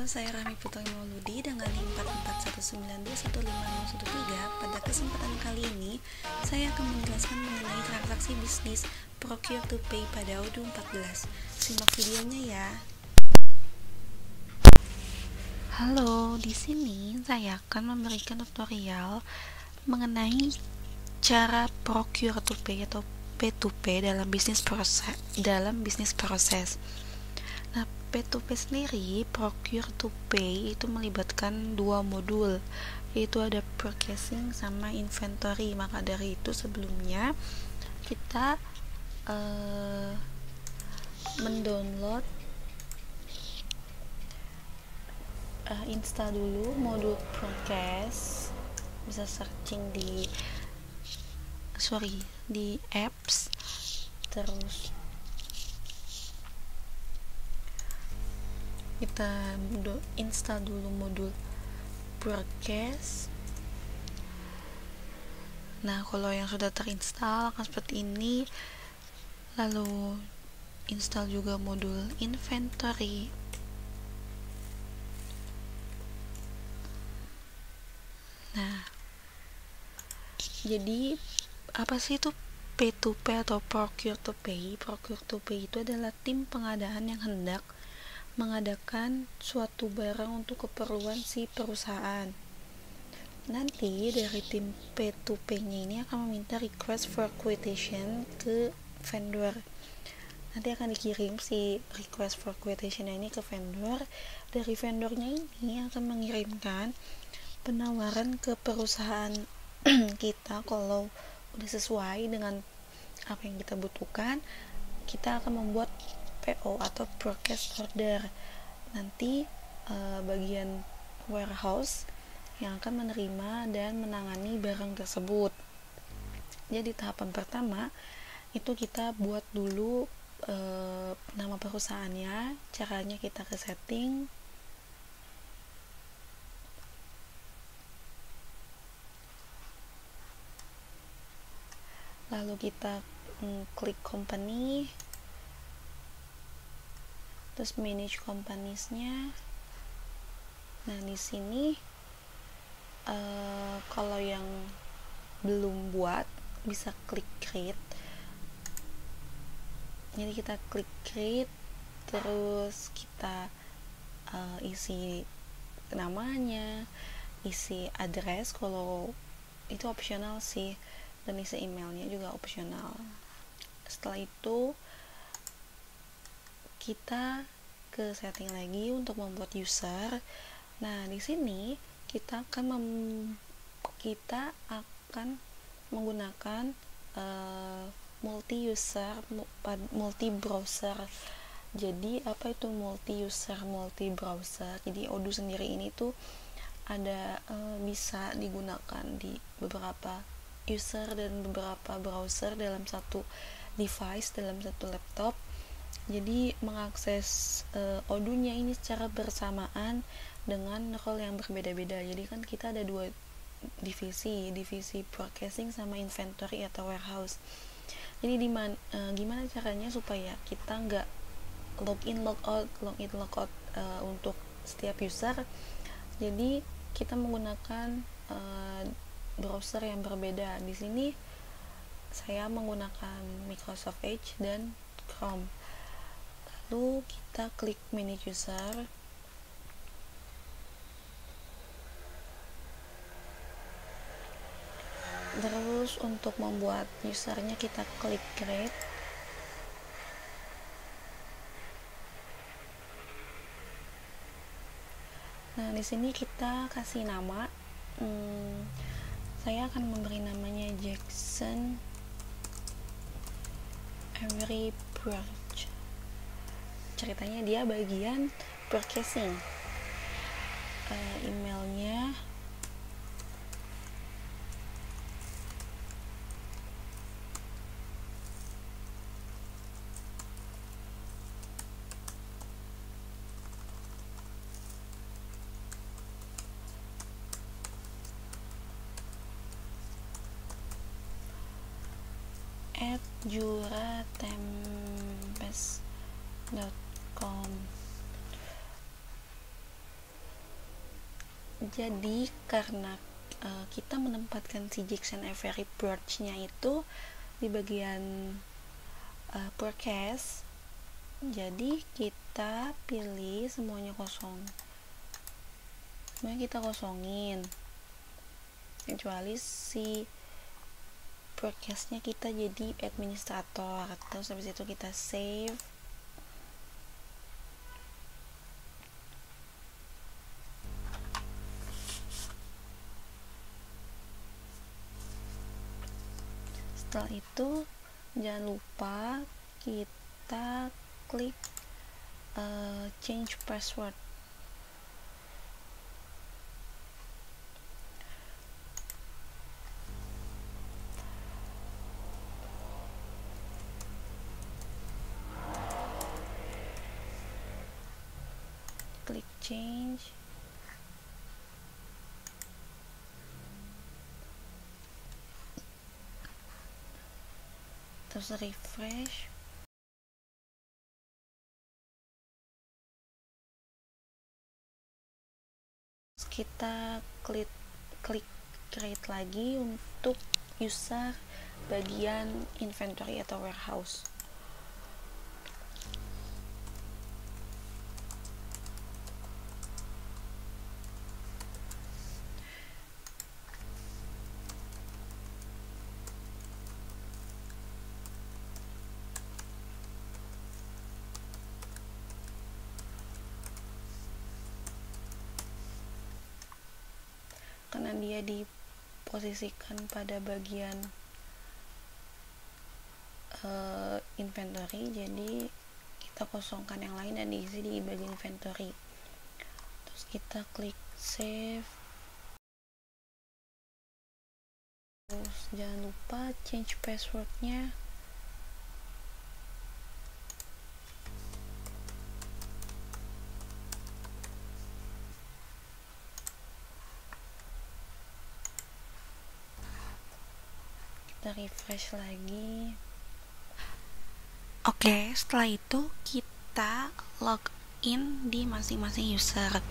Saya Rahmi Putri Mauludi dengan NIM 441921513. Pada kesempatan kali ini, saya akan menjelaskan mengenai transaksi bisnis Procure to Pay pada Odoo 14. Simak videonya ya. Halo, di sini saya akan memberikan tutorial mengenai cara Procure to Pay atau P2P dalam bisnis proses. Nah, P2P sendiri, Procure to Pay itu melibatkan dua modul, yaitu ada purchasing sama inventory. Maka dari itu sebelumnya kita mendownload, install dulu modul purchase. Bisa searching di apps, terus kita install dulu modul purchase. Nah, kalau yang sudah terinstall akan seperti ini. Lalu install juga modul inventory. Nah, jadi apa sih itu P2P atau Procure to Pay? Procure to Pay itu adalah tim pengadaan yang hendak mengadakan suatu barang untuk keperluan si perusahaan. Nanti dari tim P2P-nya ini akan meminta request for quotation ke vendor. Nanti akan dikirim si request for quotation ini ke vendor. Dari vendornya ini akan mengirimkan penawaran ke perusahaan kita. Kalau udah sesuai dengan apa yang kita butuhkan, kita akan membuat PO atau purchase order. Nanti bagian warehouse yang akan menerima dan menangani barang tersebut. Jadi tahapan pertama itu kita buat dulu nama perusahaannya. Caranya kita ke setting, lalu kita klik company, terus manage companies-nya. Nah, di sini kalau yang belum buat bisa klik create. Jadi kita klik create, terus kita isi namanya, isi address, kalau itu opsional sih, dan isi emailnya juga opsional. Setelah itu kita ke setting lagi untuk membuat user. Nah, di sini kita akan menggunakan multi user, multi browser. Jadi apa itu multi user, multi browser? Jadi Odoo sendiri ini tuh ada bisa digunakan di beberapa user dan beberapa browser dalam satu device, dalam satu laptop. Jadi mengakses Odoo-nya ini secara bersamaan dengan role yang berbeda-beda. Jadi kan kita ada dua divisi purchasing sama inventory atau warehouse. Jadi gimana caranya supaya kita nggak login logout untuk setiap user. Jadi kita menggunakan browser yang berbeda. Di sini saya menggunakan Microsoft Edge dan Chrome. Lalu kita klik manage user. Terus untuk membuat usernya kita klik create. Nah, di sini kita kasih nama. Saya akan memberi namanya Jackson Every Purchase. Ceritanya dia bagian purchasing. Emailnya @juratempes.com. Jadi karena kita menempatkan si Jackson Avery Brooch nya itu di bagian forecast, jadi kita pilih semuanya kosong, semuanya kita kosongin kecuali si forecastnya kita jadi administrator. Terus habis itu kita save. Setelah itu jangan lupa kita klik change password. Klik change. Terus refresh. Terus kita klik create lagi untuk user bagian inventory atau warehouse. Karena dia diposisikan pada bagian inventory, jadi kita kosongkan yang lain dan diisi di bagian inventory. Terus kita klik save. Terus jangan lupa change passwordnya. Kita refresh lagi. Oke, setelah itu kita login di masing-masing user.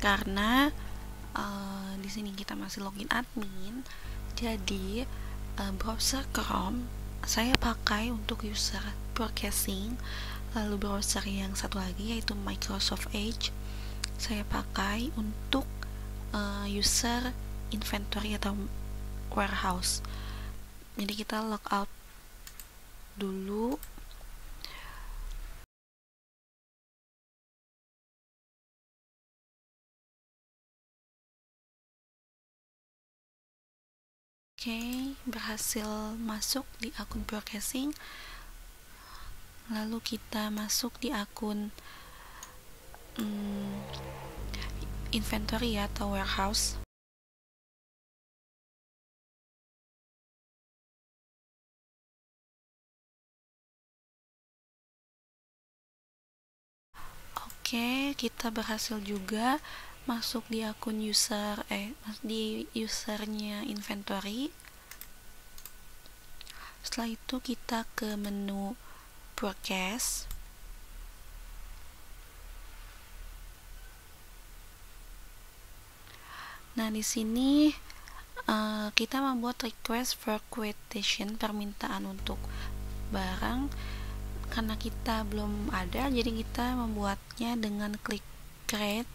Karena di sini kita masih login admin, jadi browser Chrome saya pakai untuk user forecasting. Lalu browser yang satu lagi yaitu Microsoft Edge saya pakai untuk user inventory atau warehouse. Jadi kita logout dulu. Oke, berhasil masuk di akun forecasting. Lalu kita masuk di akun inventory atau warehouse. Oke, kita berhasil juga masuk di akun di usernya inventory. Setelah itu kita ke menu forecast. Nah, di sini kita membuat request for quotation, permintaan untuk barang. Karena kita belum ada, jadi kita membuatnya dengan klik create.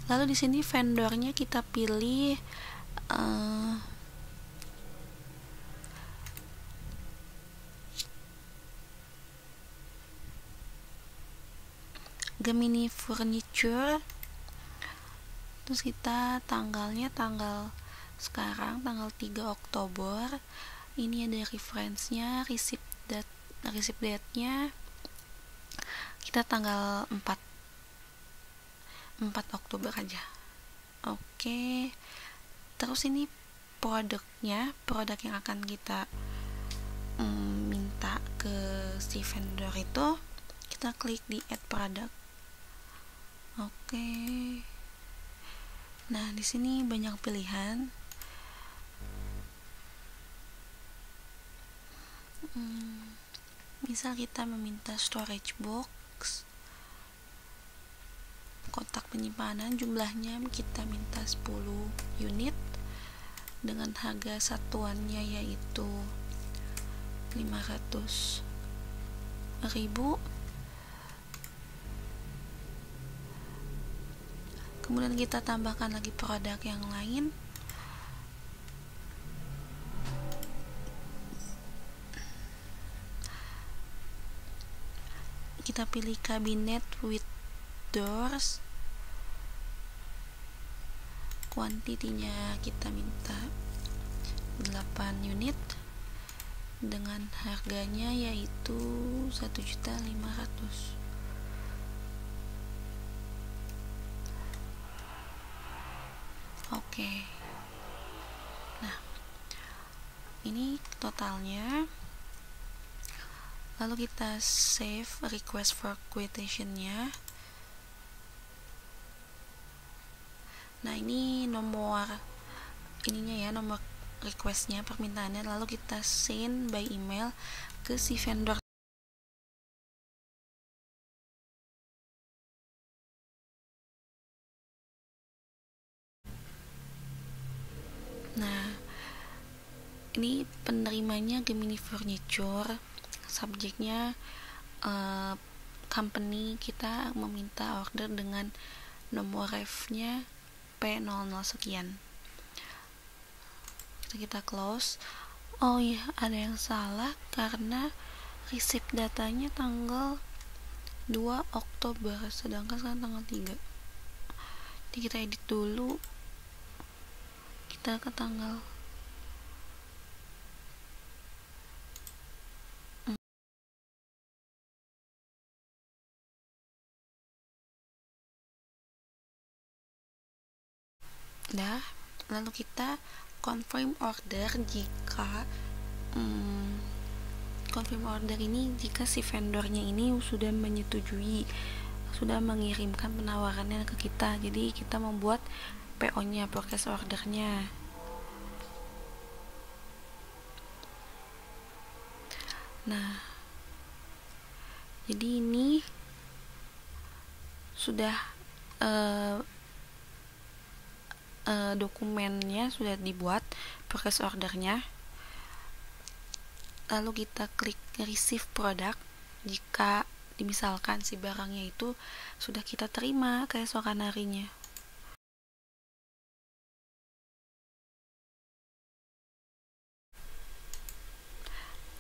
Lalu di sini vendornya kita pilih Gemini Furniture. Terus kita tanggalnya sekarang tanggal 3 Oktober. Ini ada reference-nya, receipt date-nya kita tanggal 4 Oktober aja. Oke. Terus ini produk yang akan kita minta ke si vendor itu, kita klik di add product. Oke. Nah, di sini banyak pilihan. Misal kita meminta storage box. kotak penyimpanan jumlahnya kita minta 10 unit dengan harga satuannya yaitu 500.000. Kemudian kita tambahkan lagi produk yang lain. Kita pilih cabinet with doors, kuantitinya kita minta 8 unit dengan harganya yaitu 1.500.000. Oke. Nah, ini totalnya. Lalu kita save request for quotation-nya. Nah, ini nomor ininya ya, nomor requestnya, permintaannya. Lalu kita send by email ke si vendor. Nah, ini penerimanya Gemini Furniture, subjeknya company, kita meminta order dengan nomor refnya P00 sekian. Kita close. Oh iya, ada yang salah karena receipt datanya tanggal 2 Oktober sedangkan sekarang tanggal 3. Jadi kita edit dulu, kita ke tanggal dah. Lalu kita confirm order jika confirm order ini jika si vendornya ini sudah menyetujui, sudah mengirimkan penawarannya ke kita. Jadi kita membuat PO nya, progress ordernya. Nah, jadi ini sudah dokumennya sudah dibuat, progress ordernya. Lalu kita klik receive product jika misalkan si barangnya itu sudah kita terima keesokan harinya.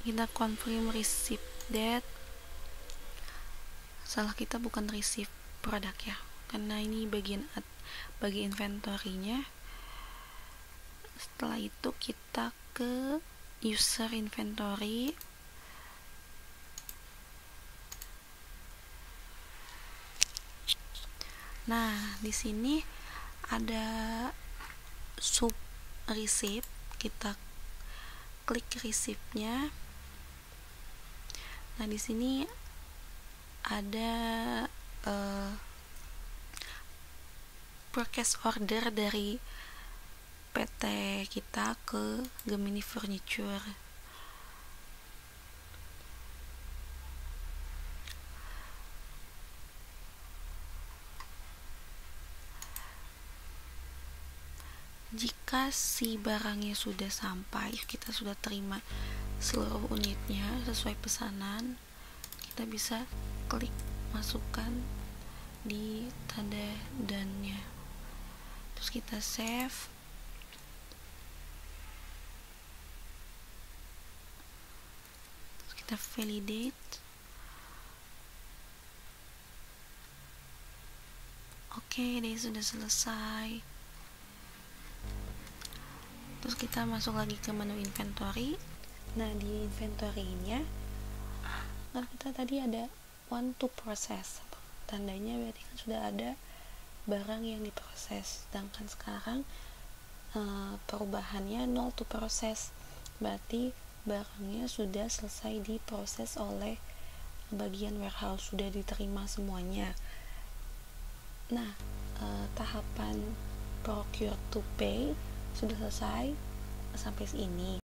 Kita confirm receive date. Salah kita bukan receive produk ya, karena ini bagian inventory-nya. Setelah itu kita ke user inventory. Nah, di sini ada sub receipt, kita klik receipt-nya. Nah, di sini ada purchase order dari PT kita ke Gemini Furniture. Jika si barangnya sudah sampai, kita sudah terima seluruh unitnya sesuai pesanan, kita bisa klik masukkan di tanda dan-nya. Terus kita save. Terus kita validate. Oke, dia sudah selesai. Terus kita masuk lagi ke menu inventory. Nah, di inventory-nya kan kita tadi ada 1 to process, tandanya berarti kan sudah ada barang yang diproses, sedangkan sekarang perubahannya 0 to process, berarti barangnya sudah selesai diproses oleh bagian warehouse, sudah diterima semuanya. Nah, tahapan procure to pay sudah selesai sampai sini.